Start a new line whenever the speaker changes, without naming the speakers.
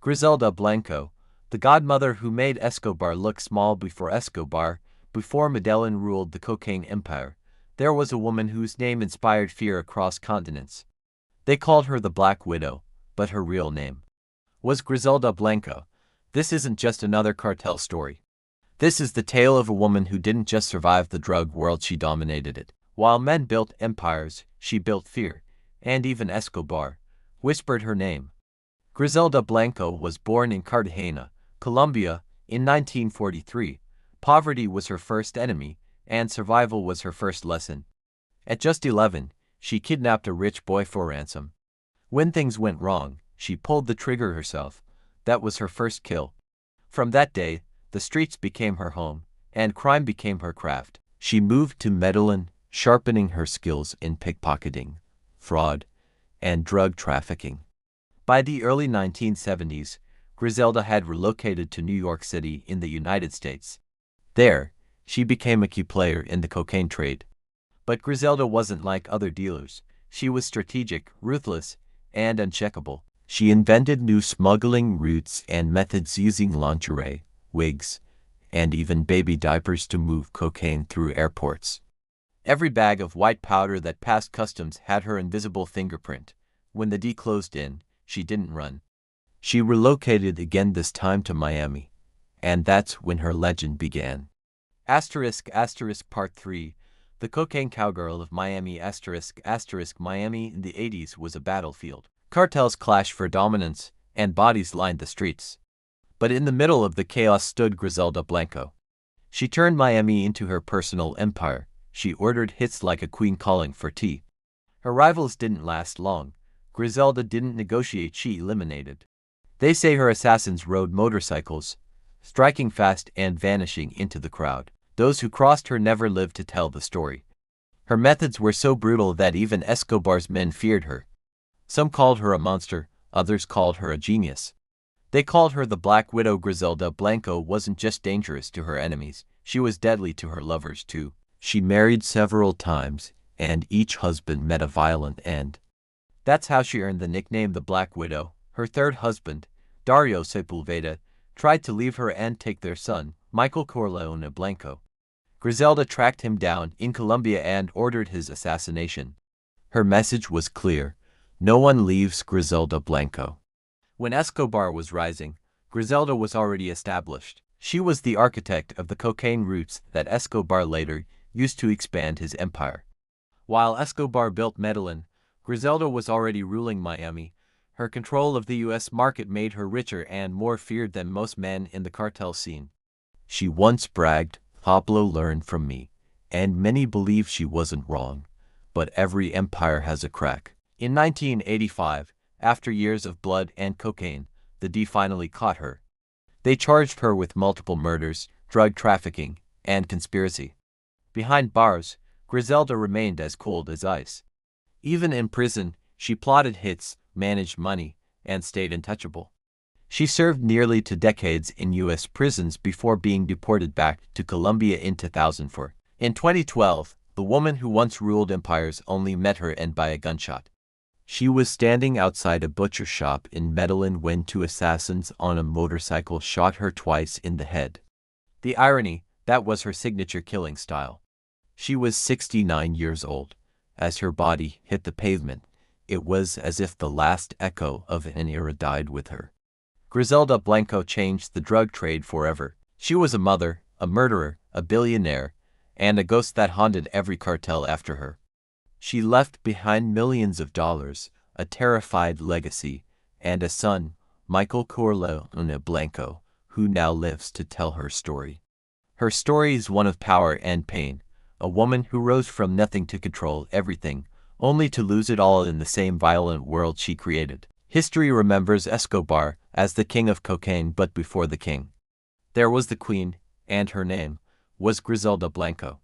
Griselda Blanco, the godmother who made Escobar look small before Medellin ruled the cocaine empire, there was a woman whose name inspired fear across continents. They called her the Black Widow, but her real name was Griselda Blanco. This isn't just another cartel story. This is the tale of a woman who didn't just survive the drug world, she dominated it. While men built empires, she built fear, and even Escobar whispered her name. Griselda Blanco was born in Cartagena, Colombia, in 1943. Poverty was her first enemy, and survival was her first lesson. At just 11, she kidnapped a rich boy for ransom. When things went wrong, she pulled the trigger herself. That was her first kill. From that day, the streets became her home, and crime became her craft. She moved to Medellin, sharpening her skills in pickpocketing, fraud, and drug trafficking. By the early 1970s, Griselda had relocated to New York City in the United States. There, she became a key player in the cocaine trade. But Griselda wasn't like other dealers. She was strategic, ruthless, and uncheckable. She invented new smuggling routes and methods using lingerie, wigs, and even baby diapers to move cocaine through airports. Every bag of white powder that passed customs had her invisible fingerprint. When the D closed in, she didn't run. She relocated again, this time to Miami. And that's when her legend began. Part 3. The Cocaine Cowgirl of Miami Miami in the 80s was a battlefield. Cartels clashed for dominance, and bodies lined the streets. But in the middle of the chaos stood Griselda Blanco. She turned Miami into her personal empire. She ordered hits like a queen calling for tea. Her rivals didn't last long. Griselda didn't negotiate, she eliminated. They say her assassins rode motorcycles, striking fast and vanishing into the crowd. Those who crossed her never lived to tell the story. Her methods were so brutal that even Escobar's men feared her. Some called her a monster, others called her a genius. They called her the Black Widow. Griselda Blanco wasn't just dangerous to her enemies, she was deadly to her lovers too. She married several times, and each husband met a violent end. That's how she earned the nickname the Black Widow. Her third husband, Dario Sepulveda, tried to leave her and take their son, Michael Corleone Blanco. Griselda tracked him down in Colombia and ordered his assassination. Her message was clear: no one leaves Griselda Blanco. When Escobar was rising, Griselda was already established. She was the architect of the cocaine routes that Escobar later used to expand his empire. While Escobar built Medellin, Griselda was already ruling Miami. Her control of the U.S. market made her richer and more feared than most men in the cartel scene. She once bragged, "Pablo learned from me," and many believe she wasn't wrong. But every empire has a crack. In 1985, after years of blood and cocaine, the D finally caught her. They charged her with multiple murders, drug trafficking, and conspiracy. Behind bars, Griselda remained as cold as ice. Even in prison, she plotted hits, managed money, and stayed untouchable. She served nearly 2 decades in U.S. prisons before being deported back to Colombia in 2004. In 2012, the woman who once ruled empires only met her end by a gunshot. She was standing outside a butcher shop in Medellin when 2 assassins on a motorcycle shot her twice in the head. The irony, that was her signature killing style. She was 69 years old. As her body hit the pavement, it was as if the last echo of an era died with her. Griselda Blanco changed the drug trade forever. She was a mother, a murderer, a billionaire, and a ghost that haunted every cartel after her. She left behind millions of dollars, a terrified legacy, and a son, Michael Corleone Blanco, who now lives to tell her story. Her story is one of power and pain, a woman who rose from nothing to control everything, only to lose it all in the same violent world she created. History remembers Escobar as the king of cocaine, but before the king, there was the queen, and her name was Griselda Blanco.